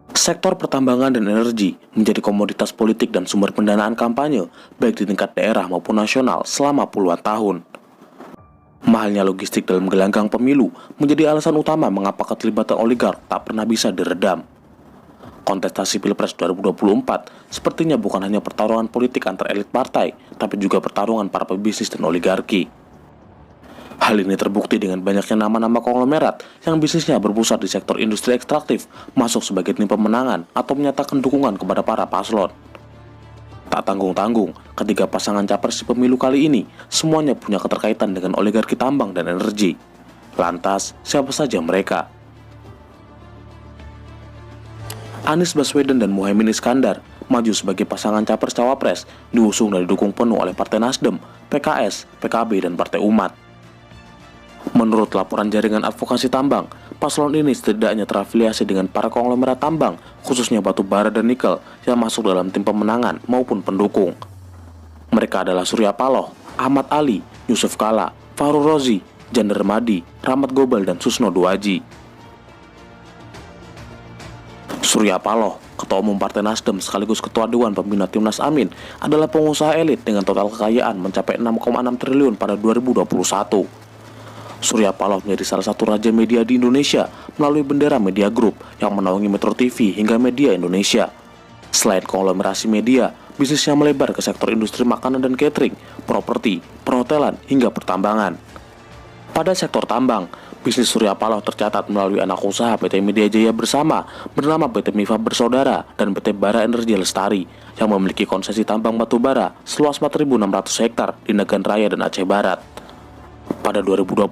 Sektor pertambangan dan energi menjadi komoditas politik dan sumber pendanaan kampanye, baik di tingkat daerah maupun nasional selama puluhan tahun. Mahalnya logistik dalam gelanggang pemilu menjadi alasan utama mengapa keterlibatan oligark tak pernah bisa diredam. Kontestasi Pilpres 2024 sepertinya bukan hanya pertarungan politik antar elit partai, tapi juga pertarungan para pebisnis dan oligarki. Hal ini terbukti dengan banyaknya nama-nama konglomerat yang bisnisnya berpusat di sektor industri ekstraktif masuk sebagai tim pemenangan atau menyatakan dukungan kepada para paslon. Tak tanggung-tanggung, ketiga pasangan capres di pemilu kali ini semuanya punya keterkaitan dengan oligarki tambang dan energi. Lantas, siapa saja mereka? Anies Baswedan dan Muhaimin Iskandar maju sebagai pasangan capres-cawapres diusung dan didukung penuh oleh Partai Nasdem, PKS, PKB, dan Partai Umat. Menurut laporan jaringan advokasi tambang, paslon ini setidaknya terafiliasi dengan para konglomerat tambang, khususnya batu bara dan nikel, yang masuk dalam tim pemenangan maupun pendukung. Mereka adalah Surya Paloh, Ahmad Ali, Yusuf Kala, Fahru Rozi, Jan Dermadi, Rahmat Gobel, dan Susno Duaji. Surya Paloh, Ketua Umum Partai Nasdem sekaligus Ketua Dewan Pembina Timnas Amin, adalah pengusaha elit dengan total kekayaan mencapai 6,6 triliun pada 2021. Surya Paloh menjadi salah satu raja media di Indonesia melalui Bendera Media Group yang menaungi Metro TV hingga Media Indonesia. Selain konglomerasi media, bisnisnya melebar ke sektor industri makanan dan catering, properti, perhotelan, hingga pertambangan. Pada sektor tambang, bisnis Surya Paloh tercatat melalui anak usaha PT Media Jaya Bersama bernama PT Mifa Bersaudara dan PT Bara Energi Lestari yang memiliki konsesi tambang batu bara seluas 4.600 hektar di Nagan Raya dan Aceh Barat. Pada 2022,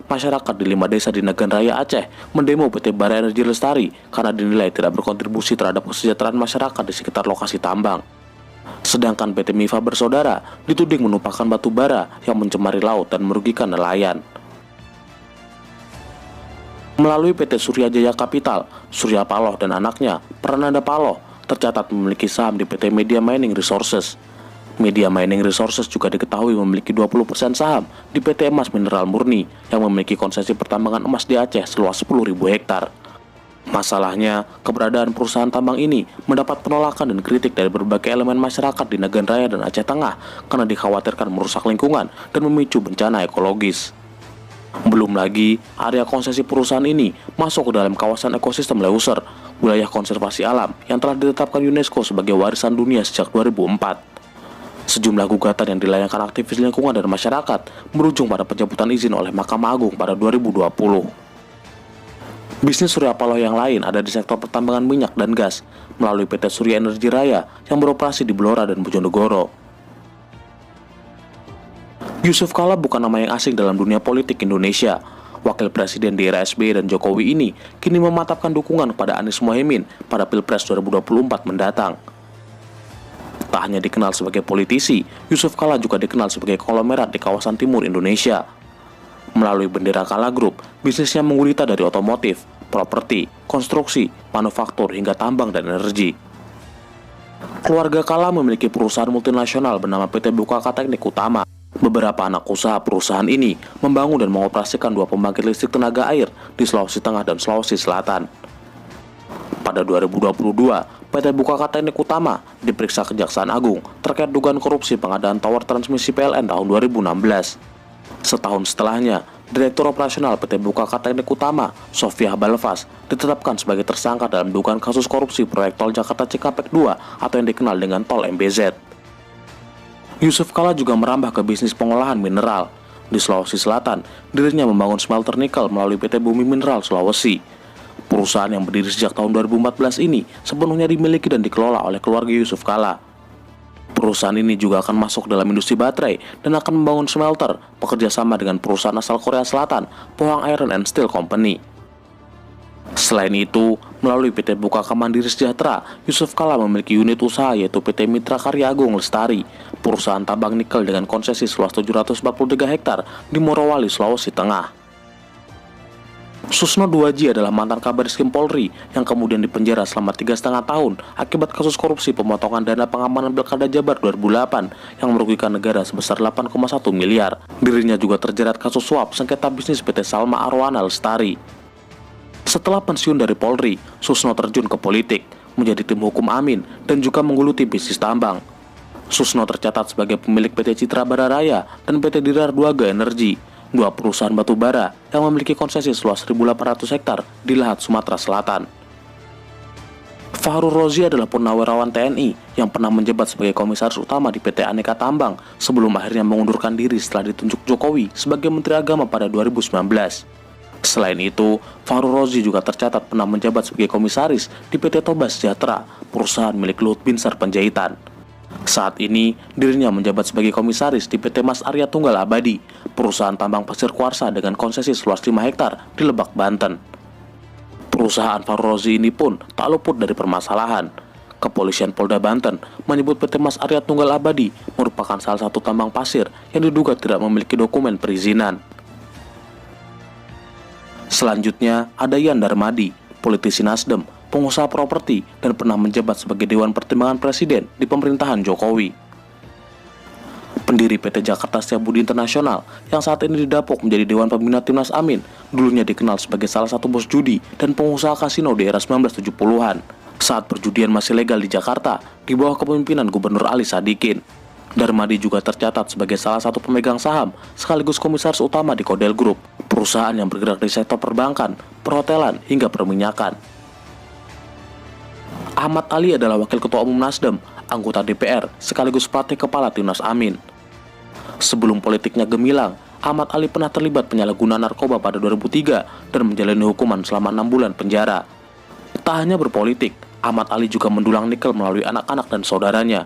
masyarakat di 5 desa di Nagan Raya Aceh mendemo PT Bara Energi Lestari karena dinilai tidak berkontribusi terhadap kesejahteraan masyarakat di sekitar lokasi tambang. Sedangkan PT Mifa Bersaudara dituding menumpahkan batu bara yang mencemari laut dan merugikan nelayan. Melalui PT Surya Jaya Capital, Surya Paloh dan anaknya, Prananda Paloh, tercatat memiliki saham di PT Media Mining Resources. Media Mining Resources juga diketahui memiliki 20% saham di PT Emas Mineral Murni yang memiliki konsesi pertambangan emas di Aceh seluas 10.000 hektar. Masalahnya, keberadaan perusahaan tambang ini mendapat penolakan dan kritik dari berbagai elemen masyarakat di Nagan Raya dan Aceh Tengah karena dikhawatirkan merusak lingkungan dan memicu bencana ekologis. Belum lagi, area konsesi perusahaan ini masuk ke dalam kawasan ekosistem Leuser, wilayah konservasi alam yang telah ditetapkan UNESCO sebagai warisan dunia sejak 2004. Sejumlah gugatan yang dilayangkan aktivis lingkungan dan masyarakat berujung pada pencabutan izin oleh Mahkamah Agung pada 2020. Bisnis Surya Paloh yang lain ada di sektor pertambangan minyak dan gas melalui PT Surya Energi Raya yang beroperasi di Blora dan Bojonegoro. Yusuf Kala bukan nama yang asing dalam dunia politik Indonesia. Wakil Presiden di era SBY dan Jokowi ini kini mematapkan dukungan kepada Anies Muhaimin pada Pilpres 2024 mendatang. Tak hanya dikenal sebagai politisi, Yusuf Kala juga dikenal sebagai konglomerat di kawasan timur Indonesia. Melalui Bendera Kala Group, bisnisnya menggurita dari otomotif, properti, konstruksi, manufaktur, hingga tambang dan energi. Keluarga Kala memiliki perusahaan multinasional bernama PT Bukaka Teknik Utama. Beberapa anak usaha perusahaan ini membangun dan mengoperasikan 2 pembangkit listrik tenaga air di Sulawesi Tengah dan Sulawesi Selatan. Pada 2022, PT Bukaka Teknik Utama diperiksa Kejaksaan Agung terkait dugaan korupsi pengadaan tower transmisi PLN tahun 2016. Setahun setelahnya, Direktur Operasional PT Bukaka Teknik Utama, Sofia Balfas, ditetapkan sebagai tersangka dalam dugaan kasus korupsi proyek tol Jakarta Cikampek 2 atau yang dikenal dengan tol MBZ. Yusuf Kala juga merambah ke bisnis pengolahan mineral. Di Sulawesi Selatan, dirinya membangun smelter nikel melalui PT Bumi Mineral Sulawesi. Perusahaan yang berdiri sejak tahun 2014 ini sepenuhnya dimiliki dan dikelola oleh keluarga Yusuf Kala. Perusahaan ini juga akan masuk dalam industri baterai dan akan membangun smelter bekerja sama dengan perusahaan asal Korea Selatan, Pohang Iron and Steel Company. Selain itu, melalui PT Bukaka Mandiri Sejahtera, Yusuf Kala memiliki unit usaha yaitu PT Mitra Karya Agung Lestari, perusahaan tambang nikel dengan konsesi seluas 743 hektar di Morowali, Sulawesi Tengah. Susno Duaji adalah mantan Kabariskim Polri yang kemudian dipenjara selama 3,5 tahun akibat kasus korupsi pemotongan dana pengamanan Pilkada Jabar 2008 yang merugikan negara sebesar 8,1 miliar. Dirinya juga terjerat kasus suap sengketa bisnis PT Salma Arwana Lestari. Setelah pensiun dari Polri, Susno terjun ke politik, menjadi tim hukum Amin, dan juga menggeluti bisnis tambang. Susno tercatat sebagai pemilik PT Citra Bara Raya dan PT Dirar Dwaga Energi, dua perusahaan batu bara yang memiliki konsesi seluas 1.800 hektar di Lahat, Sumatera Selatan. Fahrul Razi adalah purnawirawan TNI yang pernah menjabat sebagai komisaris utama di PT Aneka Tambang sebelum akhirnya mengundurkan diri setelah ditunjuk Jokowi sebagai Menteri Agama pada 2019. Selain itu, Fahrul Razi juga tercatat pernah menjabat sebagai komisaris di PT Toba Sejahtera, perusahaan milik Luhut Binsar Panjaitan. Saat ini, dirinya menjabat sebagai komisaris di PT Mas Arya Tunggal Abadi, perusahaan tambang pasir kuarsa dengan konsesi seluas 5 hektar di Lebak, Banten. Perusahaan Fahrul Razi ini pun tak luput dari permasalahan. Kepolisian Polda Banten menyebut PT Mas Arya Tunggal Abadi merupakan salah satu tambang pasir yang diduga tidak memiliki dokumen perizinan. Selanjutnya ada Yan Darmadi, politisi Nasdem, pengusaha properti, dan pernah menjabat sebagai Dewan Pertimbangan Presiden di pemerintahan Jokowi. Pendiri PT Jakarta Setiabudi Internasional yang saat ini didapuk menjadi Dewan Pembina Timnas Amin, dulunya dikenal sebagai salah satu bos judi dan pengusaha kasino di era 1970-an, saat perjudian masih legal di Jakarta di bawah kepemimpinan Gubernur Ali Sadikin. Darmadi juga tercatat sebagai salah satu pemegang saham sekaligus komisaris utama di Kodel Group, perusahaan yang bergerak di sektor perbankan, perhotelan, hingga perminyakan. Ahmad Ali adalah Wakil Ketua Umum Nasdem, anggota DPR, sekaligus pelatih kepala Timnas Amin. Sebelum politiknya gemilang, Ahmad Ali pernah terlibat penyalahgunaan narkoba pada 2003 dan menjalani hukuman selama 6 bulan penjara. Tak hanya berpolitik, Ahmad Ali juga mendulang nikel melalui anak-anak dan saudaranya.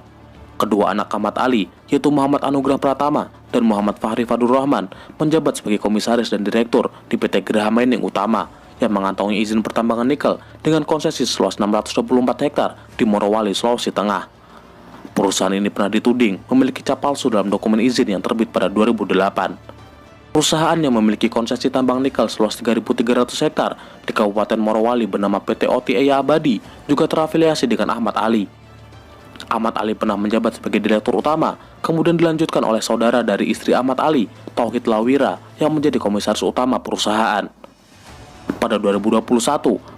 Kedua anak Ahmad Ali, yaitu Muhammad Anugrah Pratama dan Muhammad Fahri Fadur Rahman, menjabat sebagai komisaris dan direktur di PT Geraha Mining Utama yang mengantongi izin pertambangan nikel dengan konsesi seluas 624 hektar di Morowali, Sulawesi Tengah. Perusahaan ini pernah dituding memiliki cap palsu dalam dokumen izin yang terbit pada 2008. Perusahaan yang memiliki konsesi tambang nikel seluas 3.300 hektar di Kabupaten Morowali bernama PT Otiaya Abadi juga terafiliasi dengan Ahmad Ali. Ahmad Ali pernah menjabat sebagai direktur utama, kemudian dilanjutkan oleh saudara dari istri Ahmad Ali, Tauhid Lawira, yang menjadi komisaris utama perusahaan. Pada 2021,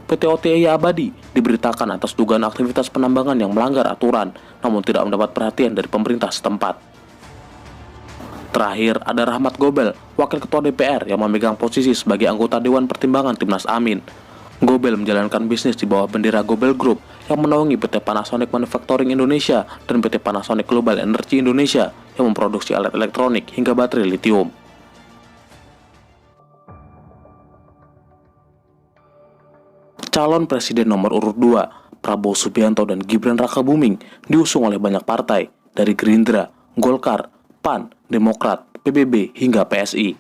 PT Otiaya Abadi diberitakan atas dugaan aktivitas penambangan yang melanggar aturan, namun tidak mendapat perhatian dari pemerintah setempat. Terakhir, ada Rahmat Gobel, Wakil Ketua DPR yang memegang posisi sebagai anggota Dewan Pertimbangan Timnas Amin. Gobel menjalankan bisnis di bawah bendera Gobel Group yang menaungi PT Panasonic Manufacturing Indonesia dan PT Panasonic Global Energy Indonesia yang memproduksi alat elektronik hingga baterai litium. Calon Presiden nomor urut 2, Prabowo Subianto dan Gibran Rakabuming diusung oleh banyak partai, dari Gerindra, Golkar, PAN, Demokrat, PBB, hingga PSI.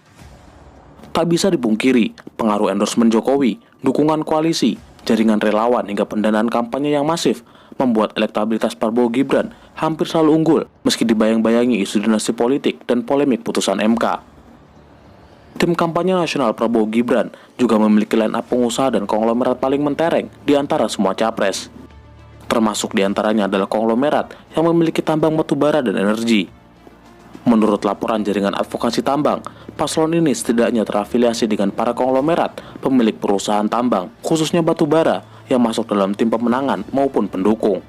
Tak bisa dipungkiri, pengaruh endorsement Jokowi, dukungan koalisi, jaringan relawan hingga pendanaan kampanye yang masif membuat elektabilitas Prabowo Gibran hampir selalu unggul meski dibayang-bayangi isu dinasti politik dan polemik putusan MK. Tim kampanye nasional Prabowo Gibran juga memiliki line-up pengusaha dan konglomerat paling mentereng di antara semua capres. Termasuk di antaranya adalah konglomerat yang memiliki tambang batubara dan energi. Menurut laporan jaringan advokasi tambang, paslon ini setidaknya terafiliasi dengan para konglomerat pemilik perusahaan tambang, khususnya batubara, yang masuk dalam tim pemenangan maupun pendukung.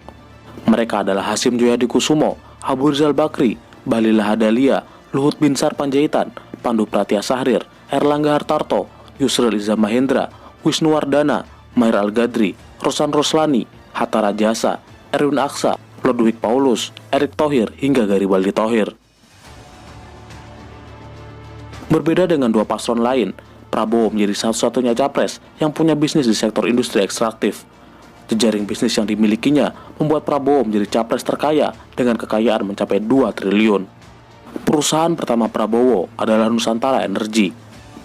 Mereka adalah Hasyim Joyadikusumo, Abu Rizal Bakri, Bahlil Lahadalia, Luhut Binsar Panjaitan, Pandu Pratyasahrir, Erlangga Hartarto, Yusril Iza Mahendra, Wisnu Wardana, Maher Al-Gadri, Rosan Roslani, Hatta Rajasa, Erwin Aksa, Ludwig Paulus, Erick Thohir, hingga Garibaldi Thohir. Berbeda dengan dua paslon lain, Prabowo menjadi satu-satunya capres yang punya bisnis di sektor industri ekstraktif. Jejaring bisnis yang dimilikinya membuat Prabowo menjadi capres terkaya dengan kekayaan mencapai 2 triliun. Perusahaan pertama Prabowo adalah Nusantara Energi.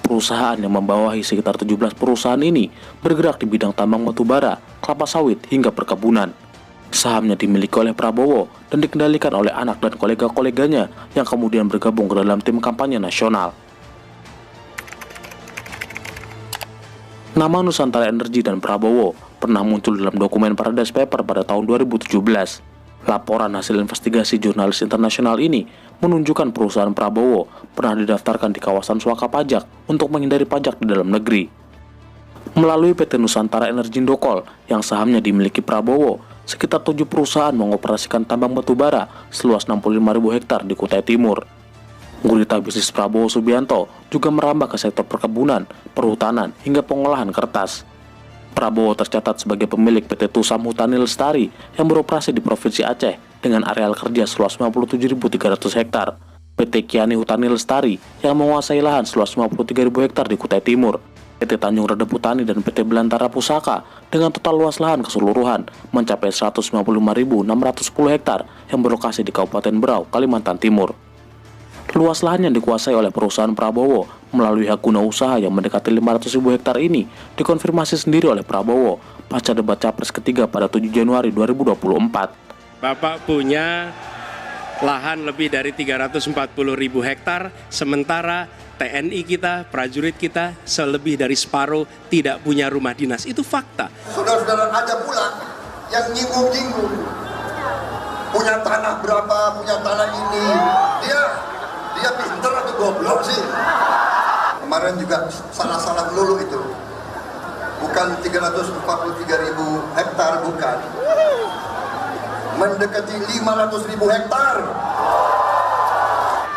Perusahaan yang membawahi sekitar 17 perusahaan ini bergerak di bidang tambang batubara, kelapa sawit, hingga perkebunan. Sahamnya dimiliki oleh Prabowo dan dikendalikan oleh anak dan kolega-koleganya yang kemudian bergabung ke dalam tim kampanye nasional. Nama Nusantara Energi dan Prabowo pernah muncul dalam dokumen Paradise Paper pada tahun 2017. Laporan hasil investigasi jurnalis internasional ini menunjukkan perusahaan Prabowo pernah didaftarkan di kawasan suaka pajak untuk menghindari pajak di dalam negeri. Melalui PT Nusantara Energi Indokol yang sahamnya dimiliki Prabowo, sekitar 7 perusahaan mengoperasikan tambang batubara seluas 65.000 hektar di Kutai Timur. Gurita bisnis Prabowo Subianto juga merambah ke sektor perkebunan, perhutanan, hingga pengolahan kertas. Prabowo tercatat sebagai pemilik PT Tusam Hutani Lestari yang beroperasi di Provinsi Aceh dengan areal kerja seluas 57.300 hektar, PT Kiani Hutani Lestari yang menguasai lahan seluas 53.000 hektar di Kutai Timur, PT Tanjung Redep Hutani dan PT Belantara Pusaka dengan total luas lahan keseluruhan mencapai 155.610 hektar yang berlokasi di Kabupaten Berau, Kalimantan Timur. Luas lahan yang dikuasai oleh perusahaan Prabowo melalui hak guna usaha yang mendekati 500.000 hektar ini dikonfirmasi sendiri oleh Prabowo pasca debat Capres ketiga pada 7 Januari 2024. Bapak punya lahan lebih dari 340.000 hektar, sementara TNI kita, prajurit kita, selebih dari separuh tidak punya rumah dinas. Itu fakta. Saudara-saudara ada pula yang nyinggung-nyinggung. Punya tanah berapa, punya tanah ini. Dia pintar atau goblok sih? Kemarin juga salah-salah melulu itu. Bukan 343.000 hektar, bukan. Mendekati 500.000 hektar.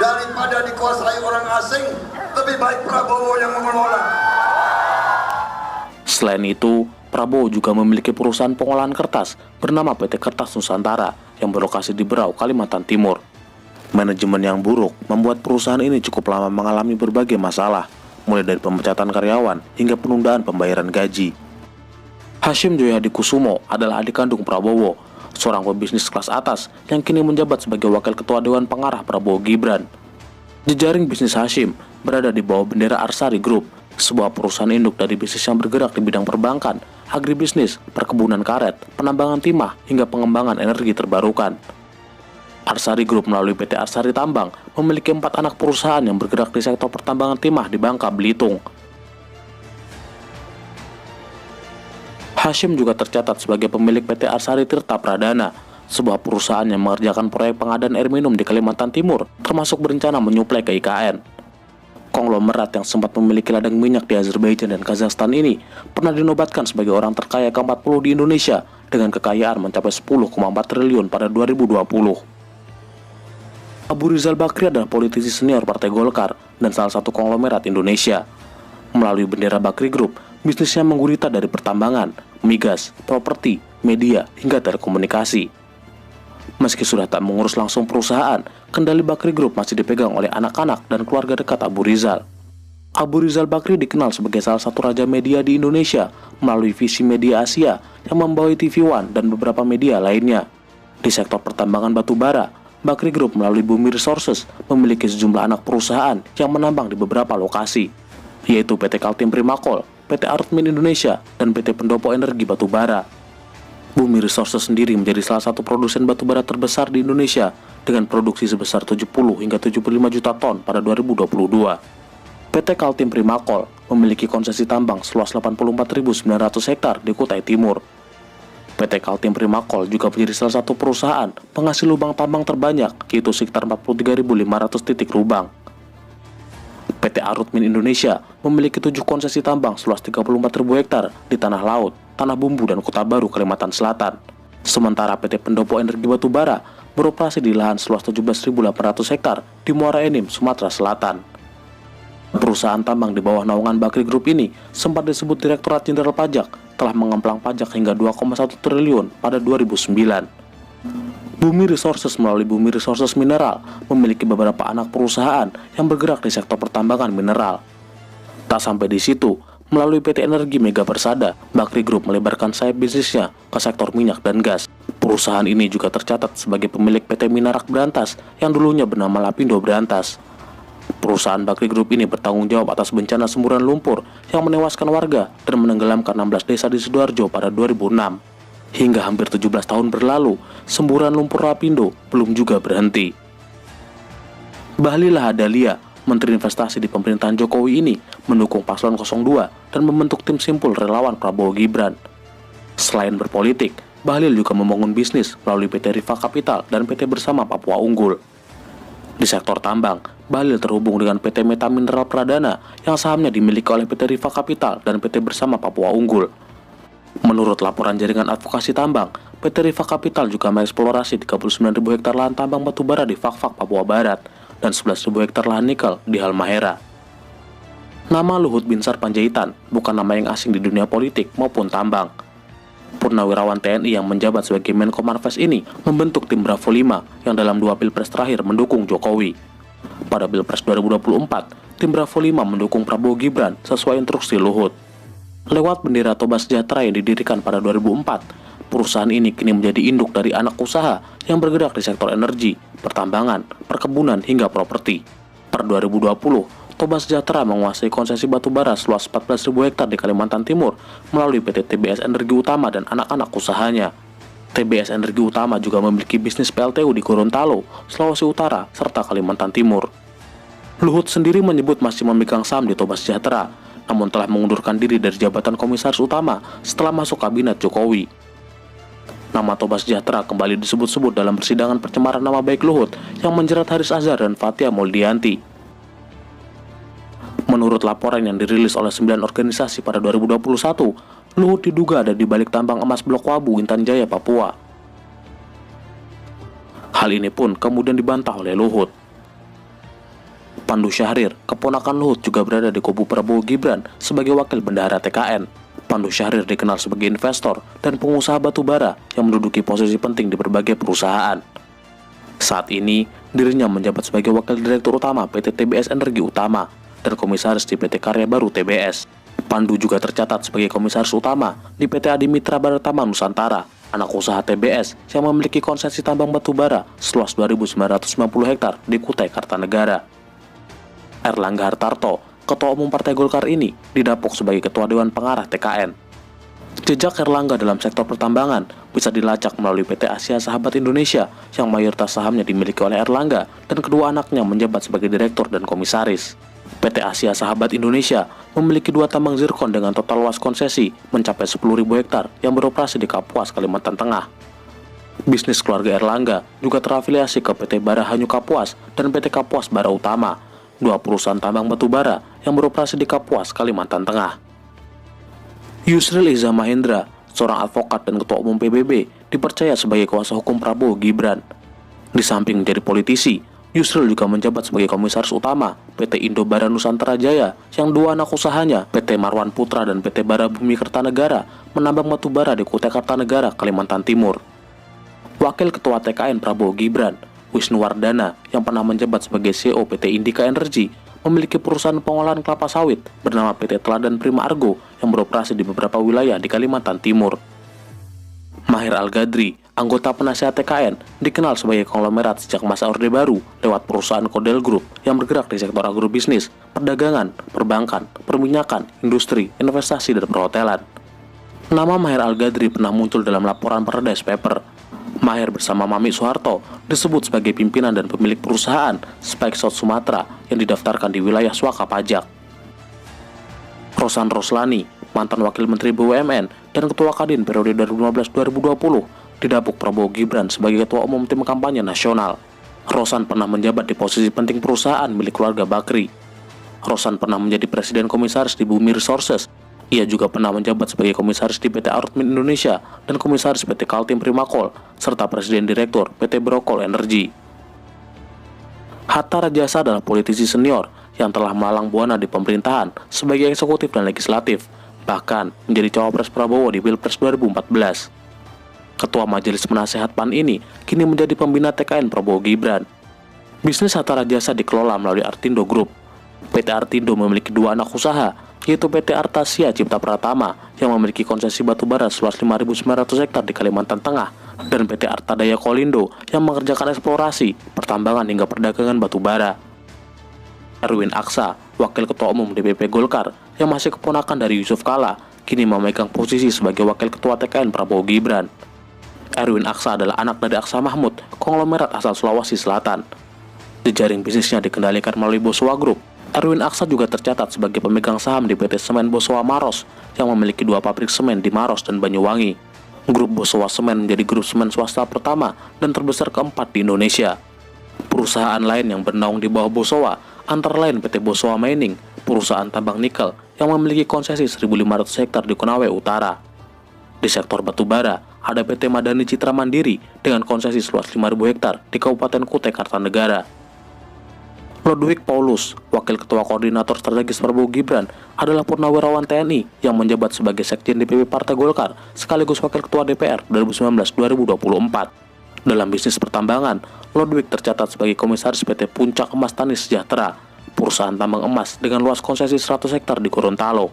Daripada dikuasai orang asing, lebih baik Prabowo yang mengelola. Selain itu, Prabowo juga memiliki perusahaan pengolahan kertas bernama PT Kertas Nusantara yang berlokasi di Berau, Kalimantan Timur. Manajemen yang buruk membuat perusahaan ini cukup lama mengalami berbagai masalah, mulai dari pemecatan karyawan hingga penundaan pembayaran gaji. Hashim Joyhadikusumo adalah adik kandung Prabowo, seorang pebisnis kelas atas yang kini menjabat sebagai wakil ketua Dewan Pengarah Prabowo Gibran. Jejaring bisnis Hashim berada di bawah bendera Arsari Group, sebuah perusahaan induk dari bisnis yang bergerak di bidang perbankan, agribisnis, perkebunan karet, penambangan timah, hingga pengembangan energi terbarukan. Arsari Group melalui PT Arsari Tambang memiliki 4 anak perusahaan yang bergerak di sektor pertambangan timah di Bangka, Belitung. Hashim juga tercatat sebagai pemilik PT Arsari Tirta Pradana, sebuah perusahaan yang mengerjakan proyek pengadaan air minum di Kalimantan Timur, termasuk berencana menyuplai ke IKN. Konglomerat yang sempat memiliki ladang minyak di Azerbaijan dan Kazakhstan ini pernah dinobatkan sebagai orang terkaya ke-40 di Indonesia dengan kekayaan mencapai 10,4 triliun pada 2020. Abu Rizal Bakri adalah politisi senior Partai Golkar dan salah satu konglomerat Indonesia. Melalui bendera Bakri Group, bisnisnya menggurita dari pertambangan, migas, properti, media, hingga telekomunikasi. Meski sudah tak mengurus langsung perusahaan, kendali Bakri Group masih dipegang oleh anak-anak dan keluarga dekat Abu Rizal. Abu Rizal Bakri dikenal sebagai salah satu raja media di Indonesia melalui Visi Media Asia yang membawahi TV One dan beberapa media lainnya. Di sektor pertambangan batubara, Bakri Group melalui Bumi Resources memiliki sejumlah anak perusahaan yang menambang di beberapa lokasi, yaitu PT Kaltim Primakol, PT Arutmin Indonesia, dan PT Pendopo Energi Batubara. Bumi Resources sendiri menjadi salah satu produsen batubara terbesar di Indonesia dengan produksi sebesar 70 hingga 75 juta ton pada 2022. PT Kaltim Primakol memiliki konsesi tambang seluas 84.900 hektar di Kutai Timur. PT Kaltim Primakol juga menjadi salah satu perusahaan penghasil lubang tambang terbanyak, yaitu sekitar 43.500 titik lubang. PT Arutmin Indonesia memiliki 7 konsesi tambang seluas 34.000 hektar di Tanah Laut, Tanah Bumbu, dan Kota Baru, Kalimantan Selatan. Sementara PT Pendopo Energi Batubara beroperasi di lahan seluas 17.800 hektar di Muara Enim, Sumatera Selatan. Perusahaan tambang di bawah naungan Bakri Group ini sempat disebut Direktorat Jenderal Pajak telah mengemplang pajak hingga 2,1 triliun pada 2009. Bumi Resources melalui Bumi Resources Mineral memiliki beberapa anak perusahaan yang bergerak di sektor pertambangan mineral. Tak sampai di situ, melalui PT Energi Mega Persada, Bakri Group melebarkan sayap bisnisnya ke sektor minyak dan gas. Perusahaan ini juga tercatat sebagai pemilik PT Minarak Berantas yang dulunya bernama Lapindo Berantas. Perusahaan Bakri Group ini bertanggung jawab atas bencana semburan lumpur yang menewaskan warga dan menenggelamkan 16 desa di Sidoarjo pada 2006. Hingga hampir 17 tahun berlalu, semburan lumpur Lapindo belum juga berhenti. Bahlil Lahadalia, Menteri Investasi di pemerintahan Jokowi ini, mendukung Paslon 02 dan membentuk tim simpul relawan Prabowo Gibran. Selain berpolitik, Bahlil juga membangun bisnis melalui PT Riva Capital dan PT Bersama Papua Unggul. Di sektor tambang, Bahlil terhubung dengan PT Meta Mineral Pradana yang sahamnya dimiliki oleh PT Riva Capital dan PT Bersama Papua Unggul. Menurut laporan jaringan advokasi tambang, PT Riva Capital juga mengeksplorasi 39.000 hektar lahan tambang batubara di Fak-Fak, Papua Barat, dan 11.000 hektar lahan nikel di Halmahera. Nama Luhut Binsar Panjaitan bukan nama yang asing di dunia politik maupun tambang. Purnawirawan TNI yang menjabat sebagai Menko Marves ini membentuk tim Bravo 5 yang dalam 2 pilpres terakhir mendukung Jokowi. Pada Pilpres 2024, tim Bravo 5 mendukung Prabowo Gibran sesuai instruksi Luhut. Lewat bendera Toba Sejahtera yang didirikan pada 2004, perusahaan ini kini menjadi induk dari anak usaha yang bergerak di sektor energi, pertambangan, perkebunan, hingga properti. Per 2020, Toba Sejahtera menguasai konsesi batubara seluas 14.000 hektar di Kalimantan Timur melalui PT TBS Energi Utama dan anak-anak usahanya. TBS Energi Utama juga memiliki bisnis PLTU di Gorontalo, Sulawesi Utara, serta Kalimantan Timur. Luhut sendiri menyebut masih memegang saham di Toba Sejahtera, namun telah mengundurkan diri dari jabatan komisaris utama setelah masuk kabinet Jokowi. Nama Toba Sejahtera kembali disebut-sebut dalam persidangan pencemaran nama baik Luhut yang menjerat Haris Azhar dan Fathia Moldianti. Menurut laporan yang dirilis oleh 9 organisasi pada 2021, Luhut diduga ada di balik tambang emas Blok Wabu, Intan Jaya, Papua. Hal ini pun kemudian dibantah oleh Luhut. Pandu Syahrir, keponakan Luhut, juga berada di kubu Prabowo Gibran sebagai wakil bendahara TKN. Pandu Syahrir dikenal sebagai investor dan pengusaha batubara yang menduduki posisi penting di berbagai perusahaan. Saat ini, dirinya menjabat sebagai wakil direktur utama PT TBS Energi Utama dan komisaris di PT Karya Baru TBS. Pandu juga tercatat sebagai komisaris utama di PT Adimitra Baratama Nusantara, anak usaha TBS yang memiliki konsesi tambang batubara seluas 2.950 hektar di Kutai Kartanegara. Erlangga Hartarto, ketua umum Partai Golkar ini, didapuk sebagai ketua Dewan Pengarah TKN. Jejak Erlangga dalam sektor pertambangan bisa dilacak melalui PT Asia Sahabat Indonesia yang mayoritas sahamnya dimiliki oleh Erlangga dan kedua anaknya menjabat sebagai direktur dan komisaris. PT Asia Sahabat Indonesia memiliki 2 tambang zirkon dengan total luas konsesi mencapai 10.000 hektar yang beroperasi di Kapuas, Kalimantan Tengah. Bisnis keluarga Erlangga juga terafiliasi ke PT Bara Hanyu Kapuas dan PT Kapuas Bara Utama, 2 perusahaan tambang batubara yang beroperasi di Kapuas, Kalimantan Tengah. Yusril Iza Mahendra, seorang advokat dan ketua umum PBB, dipercaya sebagai kuasa hukum Prabowo Gibran. Di samping menjadi politisi, Yusril juga menjabat sebagai komisaris utama PT Indo Bara Nusantara Jaya yang 2 anak usahanya, PT Marwan Putra dan PT Bara Bumi Kertanegara, menambang batubara di Kutai Kartanegara, Kalimantan Timur. Wakil Ketua TKN Prabowo Gibran, Wisnuwardana, yang pernah menjabat sebagai CEO PT Indika Energy, memiliki perusahaan pengolahan kelapa sawit bernama PT Teladan Prima Argo yang beroperasi di beberapa wilayah di Kalimantan Timur. Mahir Al-Gadri, anggota penasihat TKN, dikenal sebagai konglomerat sejak masa Orde Baru lewat perusahaan Kodel Group yang bergerak di sektor agrobisnis, perdagangan, perbankan, perminyakan, industri, investasi, dan perhotelan. Nama Mahir Al-Gadri pernah muncul dalam laporan Paradise Paper. Mahir bersama Mami Soeharto disebut sebagai pimpinan dan pemilik perusahaan Spike South Sumatra yang didaftarkan di wilayah Swaka Pajak. Rosan Roslani, mantan Wakil Menteri BUMN dan Ketua Kadin periode 2015-2020, didapuk Prabowo Gibran sebagai Ketua Umum Tim Kampanye Nasional. Rosan pernah menjabat di posisi penting perusahaan milik keluarga Bakri. Rosan pernah menjadi Presiden Komisaris di Bumi Resources. Ia juga pernah menjabat sebagai Komisaris di PT Arutmin Indonesia dan Komisaris PT Kaltim Primakol, serta Presiden Direktur PT Brokol Energi. Hatta Rajasa adalah politisi senior yang telah melalang buana di pemerintahan sebagai eksekutif dan legislatif, bahkan menjadi cawapres Prabowo di Pilpres 2014. Ketua Majelis Penasehat PAN ini kini menjadi pembina TKN Prabowo Gibran. Bisnis Hatta Rajasa dikelola melalui Artindo Group. PT Artindo memiliki 2 anak usaha, yaitu PT Artasia Cipta Pratama yang memiliki konsesi batubara seluas 5.900 hektar di Kalimantan Tengah, dan PT Artadaya Kolindo yang mengerjakan eksplorasi, pertambangan hingga perdagangan batubara. Erwin Aksa, Wakil Ketua Umum DPP Golkar yang masih keponakan dari Yusuf Kala, kini memegang posisi sebagai Wakil Ketua TKN Prabowo Gibran. Erwin Aksa adalah anak dari Aksa Mahmud, konglomerat asal Sulawesi Selatan. Jejaring bisnisnya dikendalikan melalui Bosowa Group. Erwin Aksa juga tercatat sebagai pemegang saham di PT Semen Bosowa Maros yang memiliki 2 pabrik semen di Maros dan Banyuwangi. Grup Bosowa Semen menjadi grup semen swasta pertama dan terbesar keempat di Indonesia. Perusahaan lain yang bernaung di bawah Bosowa antara lain PT Bosowa Mining, perusahaan tambang nikel yang memiliki konsesi 1.500 hektar di Konawe Utara. Di sektor batubara, ada PT Madani Citra Mandiri dengan konsesi seluas 5.000 hektar di Kabupaten Kutai Kartanegara. Ludwig Paulus, Wakil Ketua Koordinator Strategis Prabowo Gibran, adalah purnawirawan TNI yang menjabat sebagai Sekjen DPP Partai Golkar sekaligus Wakil Ketua DPR 2019-2024. Dalam bisnis pertambangan, Ludwig tercatat sebagai Komisaris PT Puncak Emas Tani Sejahtera, perusahaan tambang emas dengan luas konsesi 100 hektar di Gorontalo.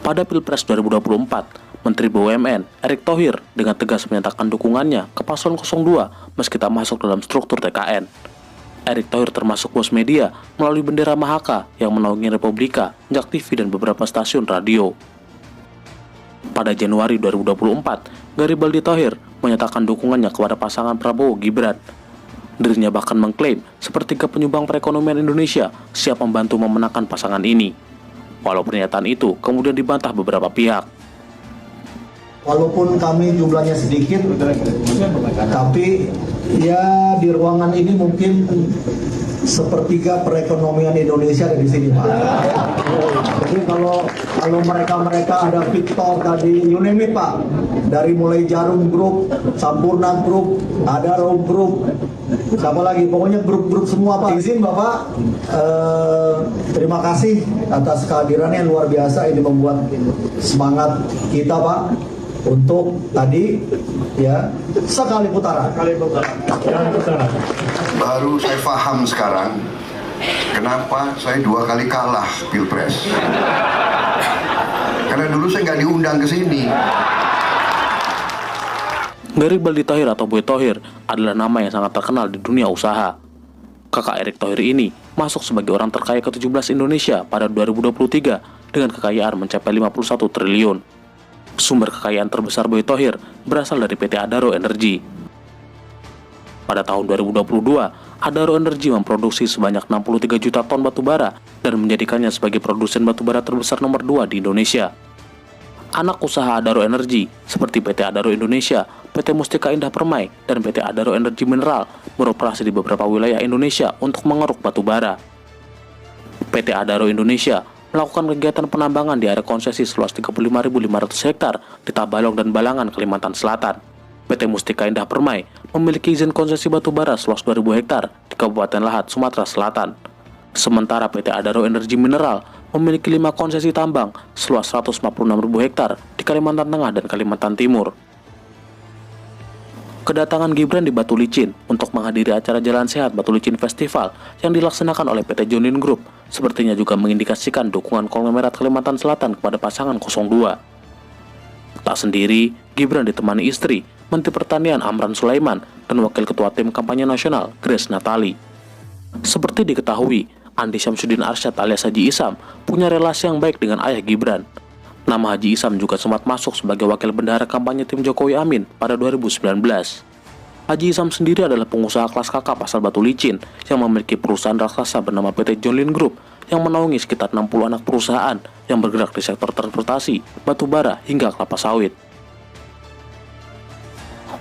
Pada Pilpres 2024, Menteri BUMN Erick Thohir dengan tegas menyatakan dukungannya ke paslon 02 meski tak masuk dalam struktur TKN. Erick Thohir termasuk bos media melalui bendera Mahaka yang menaungi Republika, Jak TV dan beberapa stasiun radio. Pada Januari 2024, Garibaldi Thohir menyatakan dukungannya kepada pasangan Prabowo Gibran. Dirinya bahkan mengklaim sepertiga penyumbang perekonomian Indonesia siap membantu memenangkan pasangan ini. Walau pernyataan itu kemudian dibantah beberapa pihak. Walaupun kami jumlahnya sedikit, tapi ya di ruangan ini mungkin sepertiga perekonomian Indonesia ada di sini, Pak. Jadi kalau mereka ada Victor tadi, you name it, Pak. Dari mulai Jarum Group, Sampurna Group, Adaro Group, siapa lagi? Pokoknya grup-grup semua, Pak. Izin Bapak, terima kasih atas kehadirannya yang luar biasa. Ini membuat semangat kita, Pak. Untuk tadi ya sekali putaran. Baru saya paham sekarang kenapa saya 2 kali kalah Pilpres. Karena dulu saya nggak diundang ke sini. Garibaldi Thohir atau Boy Thohir adalah nama yang sangat terkenal di dunia usaha. Kakak Erick Thohir ini masuk sebagai orang terkaya ke-17 Indonesia pada 2023 dengan kekayaan mencapai 51 triliun. Sumber kekayaan terbesar Boy Thohir berasal dari PT Adaro Energi. Pada tahun 2022, Adaro Energi memproduksi sebanyak 63 juta ton batubara dan menjadikannya sebagai produsen batubara terbesar nomor 2 di Indonesia. Anak usaha Adaro Energi seperti PT Adaro Indonesia, PT Mustika Indah Permai, dan PT Adaro Energi Mineral beroperasi di beberapa wilayah Indonesia untuk mengeruk batubara. PT Adaro Indonesia melakukan kegiatan penambangan di area konsesi seluas 35.500 hektar di Tabalong dan Balangan, Kalimantan Selatan. PT Mustika Indah Permai memiliki izin konsesi batubara seluas 2.000 hektar di Kabupaten Lahat, Sumatera Selatan. Sementara PT Adaro Energi Mineral memiliki 5 konsesi tambang seluas 156.000 hektar di Kalimantan Tengah dan Kalimantan Timur. Kedatangan Gibran di Batu Licin untuk menghadiri acara Jalan Sehat Batu Licin Festival yang dilaksanakan oleh PT John Lynn Group sepertinya juga mengindikasikan dukungan konglomerat Kalimantan Selatan kepada pasangan 02. Tak sendiri, Gibran ditemani istri, Menteri Pertanian Amran Sulaiman, dan Wakil Ketua Tim Kampanye Nasional Grace Natali. Seperti diketahui, Andi Syamsuddin Arsyad alias Haji Isam punya relasi yang baik dengan ayah Gibran. Nama Haji Isam juga sempat masuk sebagai wakil bendahara kampanye tim Jokowi Amin pada 2019. Haji Isam sendiri adalah pengusaha kelas kakap asal Batu Licin yang memiliki perusahaan raksasa bernama PT John Lynn Group yang menaungi sekitar 60 anak perusahaan yang bergerak di sektor transportasi, batubara, hingga kelapa sawit.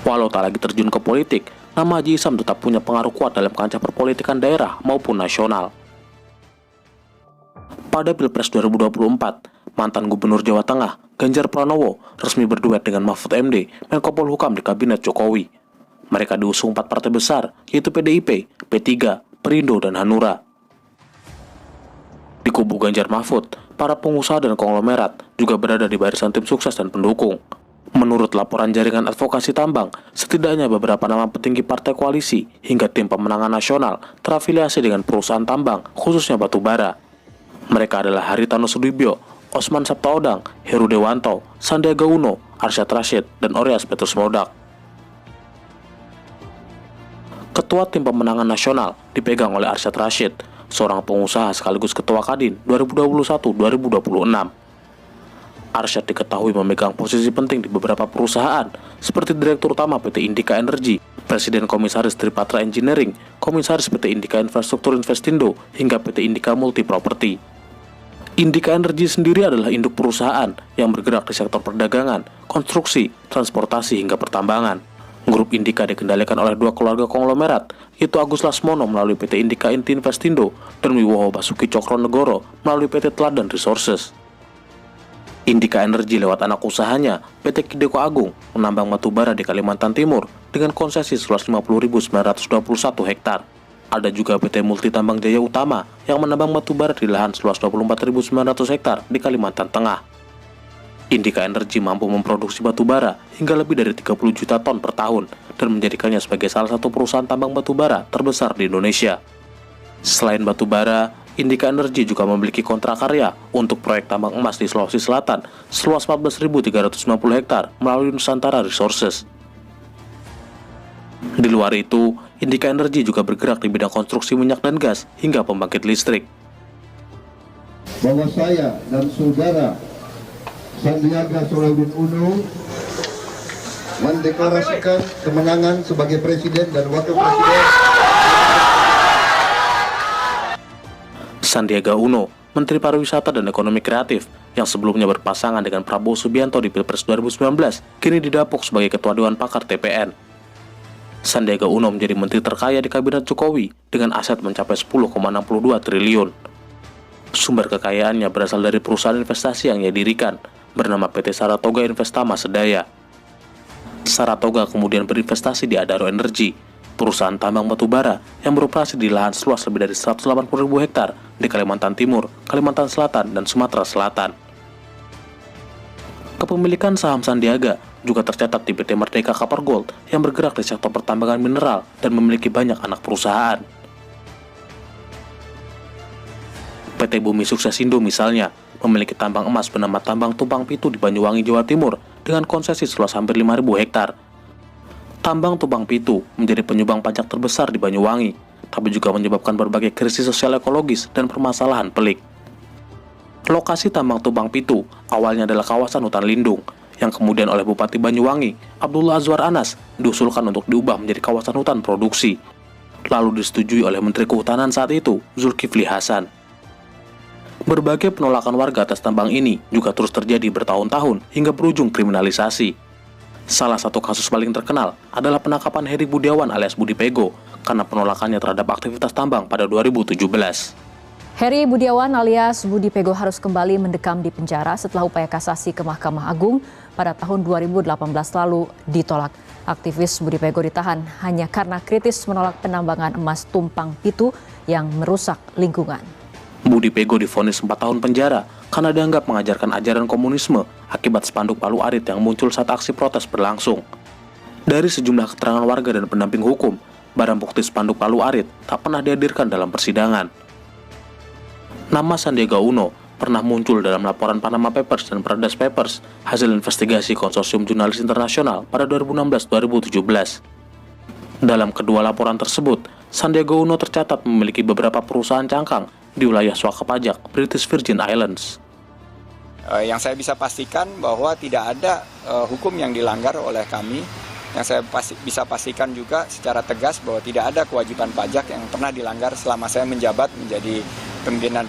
Walau tak lagi terjun ke politik, nama Haji Isam tetap punya pengaruh kuat dalam kancah perpolitikan daerah maupun nasional. Pada Pilpres 2024, mantan Gubernur Jawa Tengah, Ganjar Pranowo, resmi berduet dengan Mahfud MD, Menko Polhukam di Kabinet Jokowi. Mereka diusung 4 partai besar, yaitu PDIP, P3, Perindo, dan Hanura. Di kubu Ganjar Mahfud, para pengusaha dan konglomerat juga berada di barisan tim sukses dan pendukung. Menurut laporan jaringan advokasi tambang, setidaknya beberapa nama petinggi partai koalisi hingga tim pemenangan nasional terafiliasi dengan perusahaan tambang, khususnya batubara. Mereka adalah Haritano Sudibyo, Osman Sabtaodang, Heru Dewanto, Sandiaga Uno, Arsyad Rashid, dan Oreas Petrus Modak. Ketua Tim Pemenangan Nasional dipegang oleh Arsyad Rashid, seorang pengusaha sekaligus Ketua Kadin 2021-2026. Arsyad diketahui memegang posisi penting di beberapa perusahaan, seperti Direktur Utama PT Indika Energi, Presiden Komisaris Tripatra Engineering, Komisaris PT Indika Infrastruktur Investindo, hingga PT Indika Multi Property. Indika Energi sendiri adalah induk perusahaan yang bergerak di sektor perdagangan, konstruksi, transportasi, hingga pertambangan. Grup Indika dikendalikan oleh dua keluarga konglomerat, yaitu Agus Lasmono melalui PT Indika Inti Investindo dan Wiwowo Basuki Cokronegoro melalui PT Teladan Resources. Indika Energi lewat anak usahanya, PT Kideko Agung, menambang batubara di Kalimantan Timur dengan konsesi seluas 50.921 hektar. Ada juga PT Multi Tambang Jaya Utama yang menambang batubara di lahan seluas 24.900 hektar di Kalimantan Tengah. Indika Energi mampu memproduksi batubara hingga lebih dari 30 juta ton per tahun dan menjadikannya sebagai salah satu perusahaan tambang batubara terbesar di Indonesia. Selain batubara, Indika Energi juga memiliki kontrak karya untuk proyek tambang emas di Sulawesi Selatan seluas 14.350 hektar melalui Nusantara Resources. Di luar itu, Indika Energi juga bergerak di bidang konstruksi minyak dan gas hingga pembangkit listrik. Bahwa saya dan saudara Sandiaga Salahuddin Uno mendeklarasikan kemenangan sebagai presiden dan wakil presiden. Sandiaga Uno, Menteri Pariwisata dan Ekonomi Kreatif, yang sebelumnya berpasangan dengan Prabowo Subianto di Pilpres 2019, kini didapuk sebagai Ketua Dewan Pakar TPN. Sandiaga Uno menjadi menteri terkaya di Kabinet Jokowi dengan aset mencapai 10,62 triliun. Sumber kekayaannya berasal dari perusahaan investasi yang ia dirikan, bernama PT Saratoga Investama Sedaya. Saratoga kemudian berinvestasi di Adaro Energi, perusahaan tambang batubara yang beroperasi di lahan seluas lebih dari 180.000 hektar di Kalimantan Timur, Kalimantan Selatan, dan Sumatera Selatan. Kepemilikan saham Sandiaga juga tercatat di PT Merdeka Copper Gold yang bergerak di sektor pertambangan mineral dan memiliki banyak anak perusahaan. PT Bumi Sukses Indo misalnya memiliki tambang emas bernama Tambang Tumpang Pitu di Banyuwangi, Jawa Timur dengan konsesi seluas hampir 5.000 hektar. Tambang Tumpang Pitu menjadi penyumbang pajak terbesar di Banyuwangi, tapi juga menyebabkan berbagai krisis sosial ekologis dan permasalahan pelik. Lokasi tambang Tumpang Pitu awalnya adalah kawasan hutan lindung, yang kemudian oleh Bupati Banyuwangi, Abdullah Azwar Anas, diusulkan untuk diubah menjadi kawasan hutan produksi. Lalu disetujui oleh Menteri Kehutanan saat itu, Zulkifli Hasan. Berbagai penolakan warga atas tambang ini juga terus terjadi bertahun-tahun hingga berujung kriminalisasi. Salah satu kasus paling terkenal adalah penangkapan Heri Budiawan alias Budi Pego karena penolakannya terhadap aktivitas tambang pada 2017. Heri Budiawan alias Budi Pego harus kembali mendekam di penjara setelah upaya kasasi ke Mahkamah Agung pada tahun 2018 lalu ditolak. Aktivis Budi Pego ditahan hanya karena kritis menolak penambangan emas Tumpang Pitu yang merusak lingkungan. Budi Pego divonis 4 tahun penjara karena dianggap mengajarkan ajaran komunisme akibat spanduk Palu Arit yang muncul saat aksi protes berlangsung. Dari sejumlah keterangan warga dan pendamping hukum, barang bukti spanduk Palu Arit tak pernah dihadirkan dalam persidangan. Nama Sandiaga Uno pernah muncul dalam laporan Panama Papers dan Paradise Papers hasil investigasi Konsorsium Jurnalis Internasional pada 2016-2017. Dalam kedua laporan tersebut, Sandiaga Uno tercatat memiliki beberapa perusahaan cangkang di wilayah swaka pajak British Virgin Islands. Yang saya bisa pastikan bahwa tidak ada hukum yang dilanggar oleh kami. Yang saya bisa pastikan juga secara tegas bahwa tidak ada kewajiban pajak yang pernah dilanggar selama saya menjabat menjadi pimpinan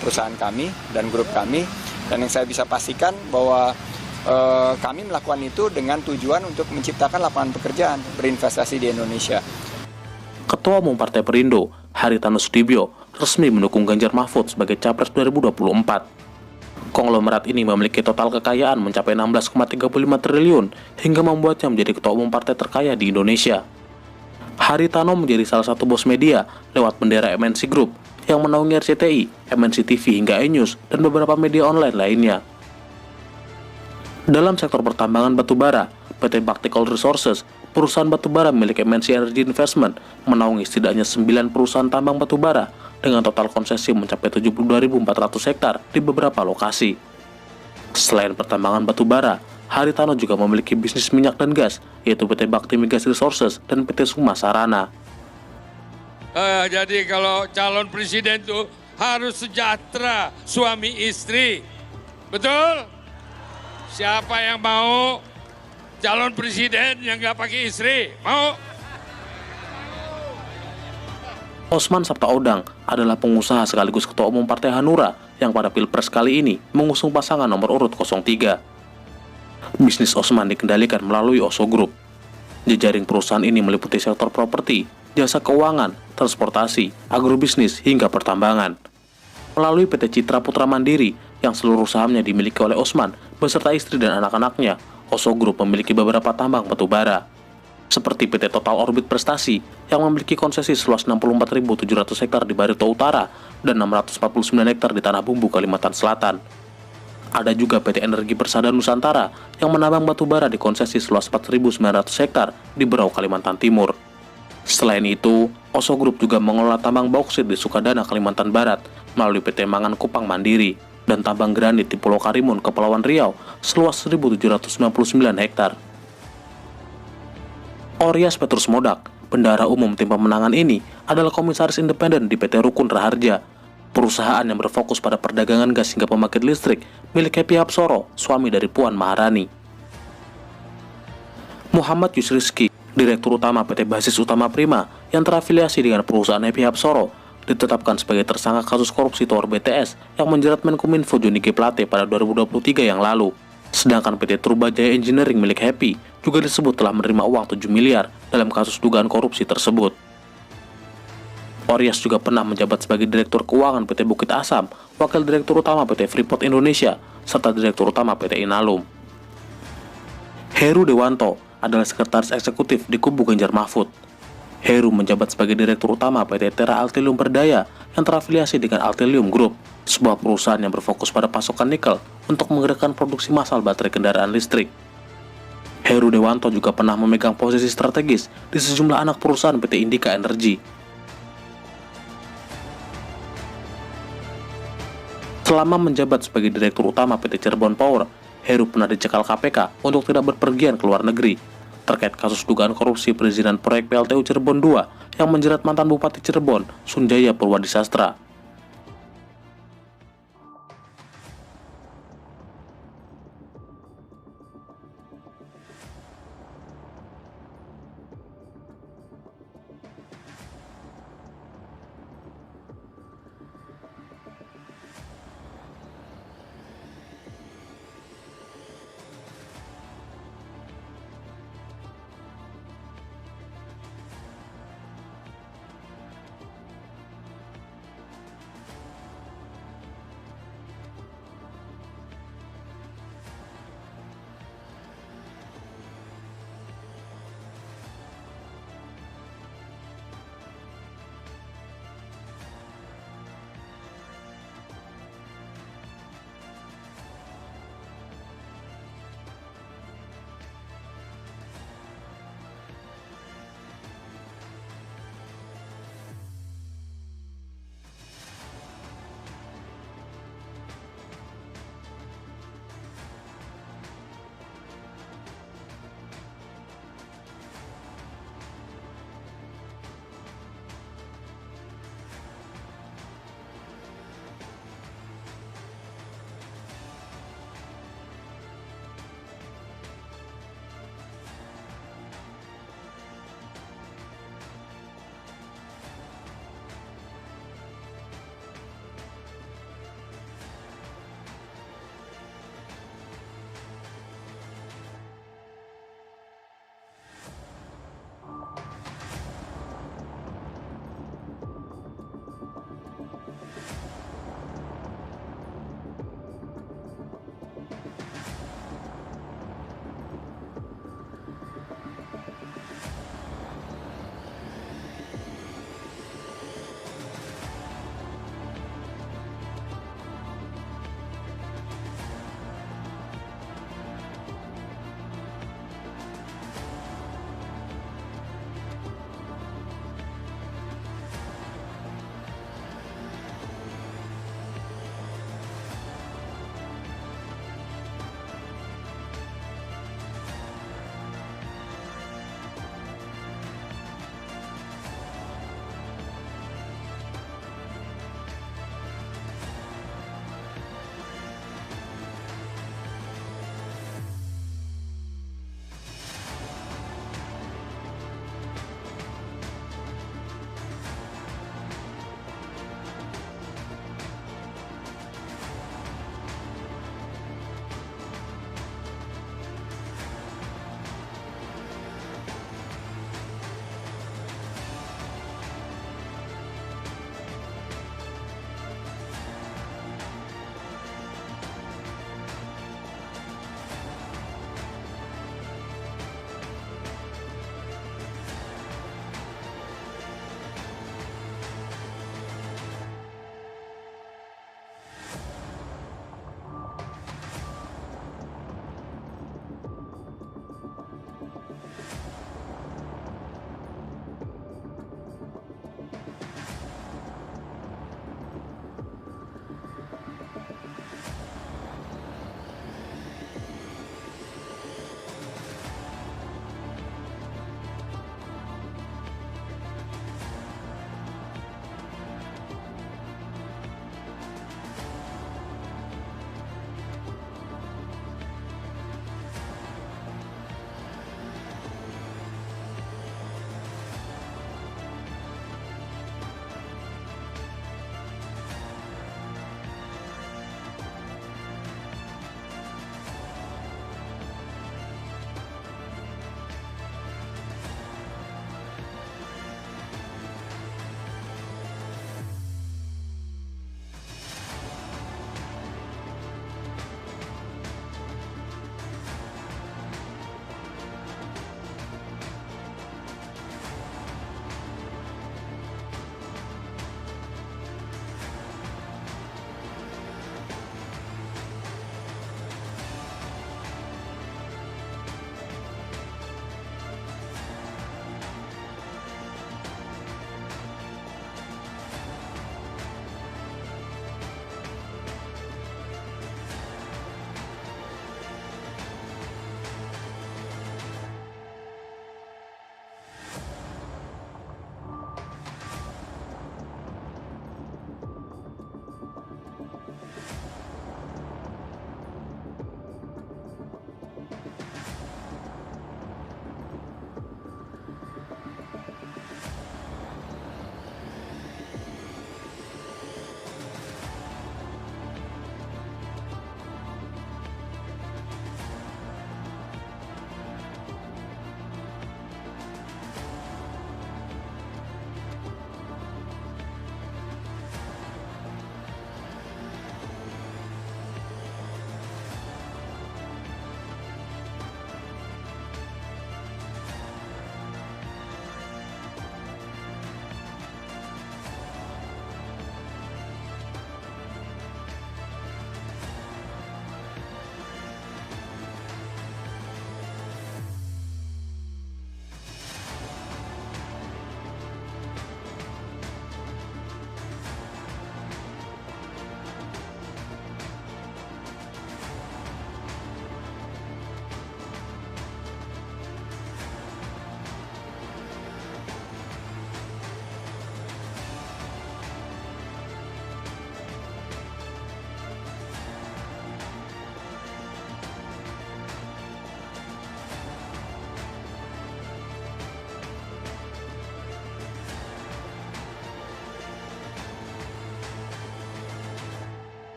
perusahaan kami dan grup kami. Dan yang saya bisa pastikan bahwa kami melakukan itu dengan tujuan untuk menciptakan lapangan pekerjaan, berinvestasi di Indonesia. Ketua Umum Partai Perindo, Haritanu Sudibyo, resmi mendukung Ganjar Mahfud sebagai Capres 2024. Konglomerat ini memiliki total kekayaan mencapai 16,35 triliun hingga membuatnya menjadi Ketua Umum partai terkaya di Indonesia. Haritano menjadi salah satu bos media lewat bendera MNC Group yang menaungi RCTI, MNC TV hingga iNews dan beberapa media online lainnya. Dalam sektor pertambangan batubara, PT Bakti Coal Resources, perusahaan batubara milik MNC Energy Investment, menaungi setidaknya 9 perusahaan tambang batubara dengan total konsesi mencapai 72.400 hektar di beberapa lokasi. Selain pertambangan batubara, Haritano juga memiliki bisnis minyak dan gas, yaitu PT Bakti Migas Resources dan PT Suma Sarana. Jadi kalau calon presiden itu harus sejahtera suami istri, betul? Siapa yang mau calon presiden yang nggak pakai istri? Mau? Osman Sabtaodang adalah pengusaha sekaligus Ketua Umum Partai Hanura yang pada Pilpres kali ini mengusung pasangan nomor urut 03. Bisnis Osman dikendalikan melalui Oso Group. Jejaring perusahaan ini meliputi sektor properti, jasa keuangan, transportasi, agrobisnis, hingga pertambangan. Melalui PT Citra Putra Mandiri yang seluruh sahamnya dimiliki oleh Osman beserta istri dan anak-anaknya, Oso Group memiliki beberapa tambang batubara. Seperti PT Total Orbit Prestasi yang memiliki konsesi seluas 64.700 hektar di Barito Utara dan 649 hektar di Tanah Bumbu, Kalimantan Selatan. Ada juga PT Energi Persada Nusantara yang menambang batubara di konsesi seluas 4.900 hektar di Berau, Kalimantan Timur. Selain itu, Oso Group juga mengelola tambang bauksit di Sukadana, Kalimantan Barat melalui PT Mangan Kupang Mandiri dan tambang granit di Pulau Karimun, Kepulauan Riau seluas 1.799 hektar. Orias Petrus Modak, bendahara umum tim pemenangan ini, adalah komisaris independen di PT Rukun Raharja, perusahaan yang berfokus pada perdagangan gas hingga pembangkit listrik milik Happy Hapsoro, suami dari Puan Maharani. Muhammad Yusrizki, Direktur Utama PT Basis Utama Prima yang terafiliasi dengan perusahaan Happy Hapsoro, ditetapkan sebagai tersangka kasus korupsi Tower BTS yang menjerat Menkominfo Joni G. Plate pada 2023 yang lalu. Sedangkan PT Trubajaya Engineering milik Happy juga disebut telah menerima uang 7 miliar dalam kasus dugaan korupsi tersebut. Orias juga pernah menjabat sebagai Direktur Keuangan PT Bukit Asam, Wakil Direktur Utama PT Freeport Indonesia, serta Direktur Utama PT Inalum. Heru Dewanto adalah Sekretaris Eksekutif di kubu Ganjar Mahfud. Heru menjabat sebagai Direktur Utama PT Tera Altilium Berdaya yang terafiliasi dengan Altilium Group, sebuah perusahaan yang berfokus pada pasokan nikel untuk menggerakkan produksi massal baterai kendaraan listrik. Heru Dewanto juga pernah memegang posisi strategis di sejumlah anak perusahaan PT Indika Energy. Selama menjabat sebagai Direktur Utama PT Cirebon Power, Heru pernah dicekal KPK untuk tidak berpergian ke luar negeri terkait kasus dugaan korupsi perizinan proyek PLTU Cirebon II yang menjerat mantan Bupati Cirebon, Sunjaya Purwadisastra.